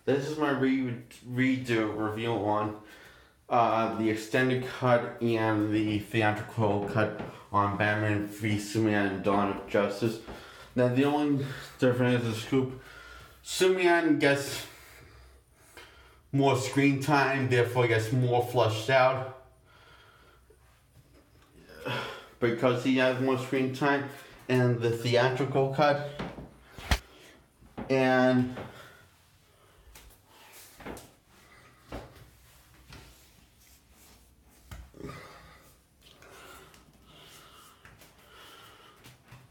This is my redo review on the extended cut and the theatrical cut on Batman v Superman and Dawn of Justice. Now the only difference is Superman gets more screen time, therefore gets more fleshed out because he has more screen time in the theatrical cut. And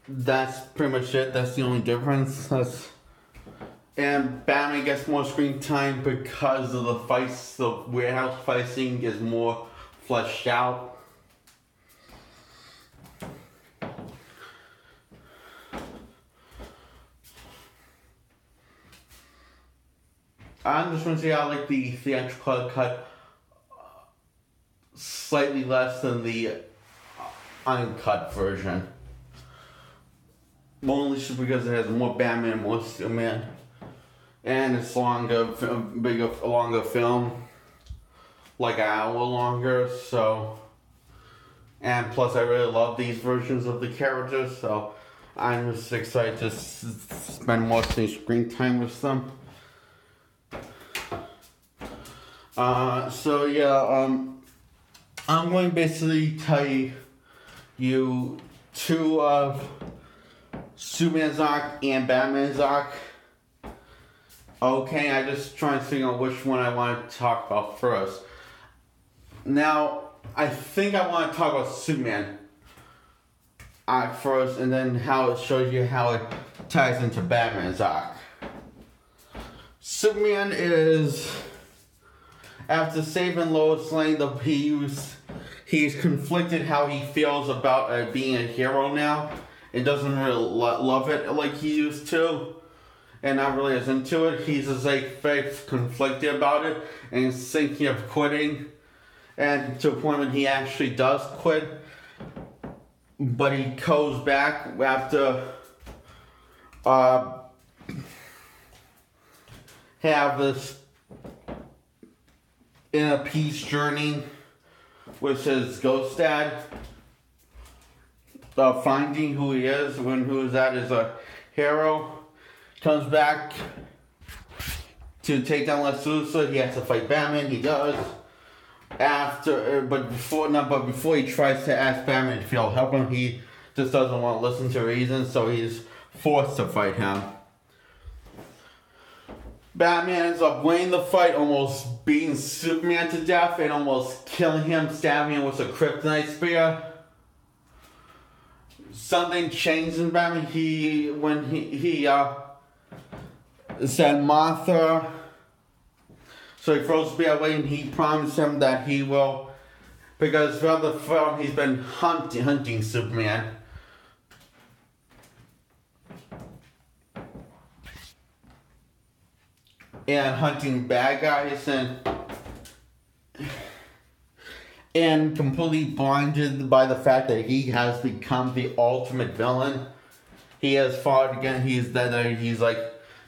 that's pretty much it. That's the only difference. And Batman gets more screen time because of the fights. The warehouse fighting is more fleshed out. I'm just going to say I like the theatrical cut slightly less than the uncut version. Only because it has more Batman, more Superman, and it's longer film, like an hour longer. So, and plus I really love these versions of the characters, so I'm just excited to spend more screen time with them. I'm going to basically tell you two of Superman's arc and Batman's arc. Okay, I just trying to figure out which one I want to talk about first. Now, I think I want to talk about Superman arc first, and then how it shows you how it ties into Batman's arc. Superman is, after saving Lois Lane, he's conflicted how he feels about being a hero now. It doesn't really love it like he used to, and not really as into it. He's just like very conflicted about it, and he's thinking of quitting, and to a point when he actually does quit, but he goes back after have this inner peace journey with his ghost dad. Finding who he is, who is that as a hero, comes back to take down Lex Luthor. He has to fight Batman. He does. Before he tries to ask Batman if he'll help him, he just doesn't want to listen to reason, so he's forced to fight him. Batman ends up winning the fight, almost beating Superman to death and almost killing him, stabbing him with a kryptonite spear. Something changed in Batman. When he said Martha, so he throws the spear away, and he promised him that he will, because throughout the film he's been hunting Superman. And hunting bad guys and completely blinded by the fact that he has become the ultimate villain. He has fought again. He's like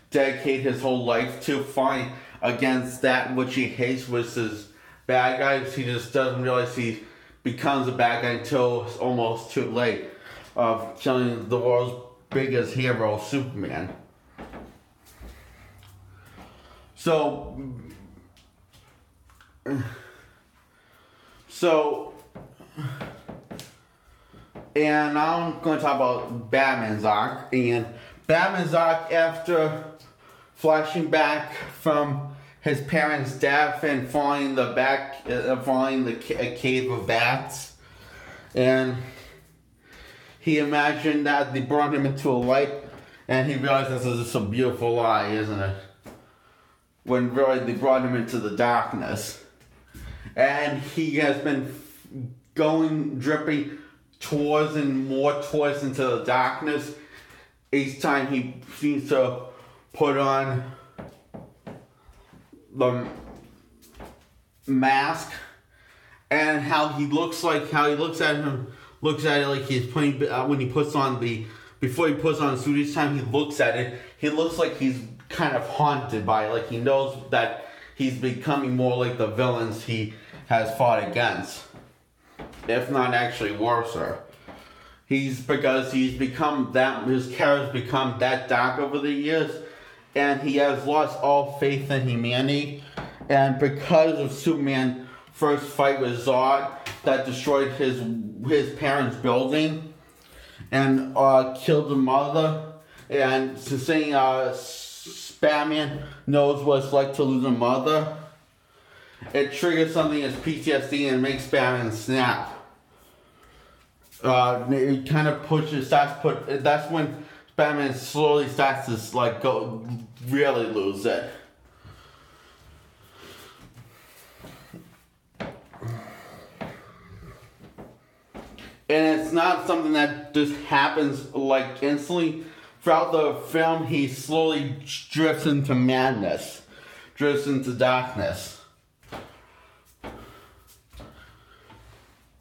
dedicated his whole life to fight against that which he hates, which is bad guys. He just doesn't realize he becomes a bad guy until it's almost too late of killing the world's biggest hero, Superman. And now I'm going to talk about Batman's arc. And Batman's arc, after flashing back from his parents' death and finding a cave of bats, and he imagined that they brought him into a light, and he realized this is just a beautiful lie, isn't it? When really they brought him into the darkness. And he has been dripping towards into the darkness. Each time he seems to put on the mask, and how he looks at it like he's putting, when he puts on before he puts on the suit, each time he looks at it, he looks like he's kind of haunted by. Like, he knows that he's becoming more like the villains he has fought against, if not actually worse. Because he's become that, his character's become that dark over the years, and he has lost all faith in humanity. And because of Superman's first fight with Zod that destroyed his parents' building and killed the mother, and saying Batman knows what it's like to lose a mother, it triggers something as PTSD and makes Batman snap. It kind of pushes, that's when Batman slowly starts to really lose it. And it's not something that just happens like instantly. Throughout the film, he slowly drifts into madness, drifts into darkness.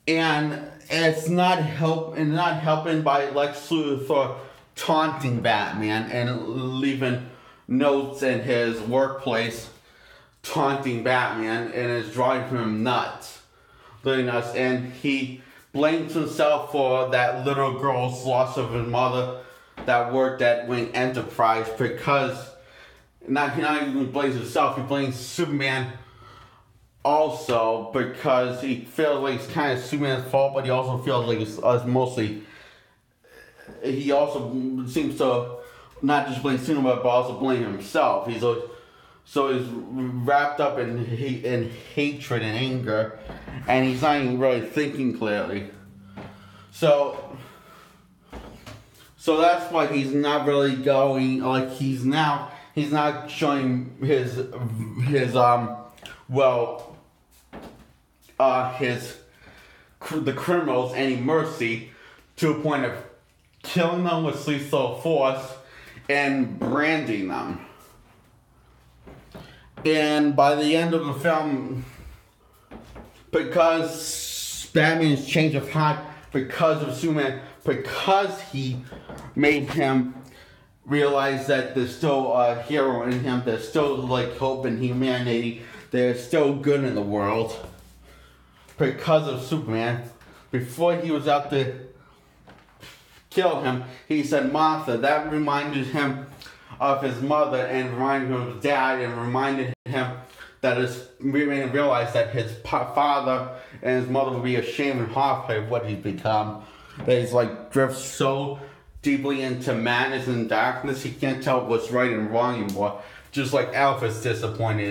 And it's not helping by Lex Luthor taunting Batman and leaving notes in his workplace taunting Batman, and it's driving him nuts. And he blames himself for that little girl's loss of his mother that worked at Wayne Enterprise, because he not even blames himself, he blames Superman also, because he feels like it's kind of Superman's fault, but he also feels like it's mostly, he also seems to not just blame Superman, but also blame himself. He's wrapped up in hatred and anger, and he's not even really thinking clearly. So that's why he's not really going, like, he's not showing the criminals any mercy, to a point of killing them with lethal force and branding them. And by the end of the film, because Batman's change of heart, because of Superman, because he made him realize that there's still a hero in him, there's still like hope in humanity, there's still good in the world. Because of Superman, before he was out to kill him, he said Martha. That reminded him of his mother, and reminded him of his dad, and reminded him that made him realize that his father and his mother would be ashamed and horrified of what he's become. That he's drifts so deeply into madness and darkness, he can't tell what's right and wrong anymore. Just like Alpha's disappointed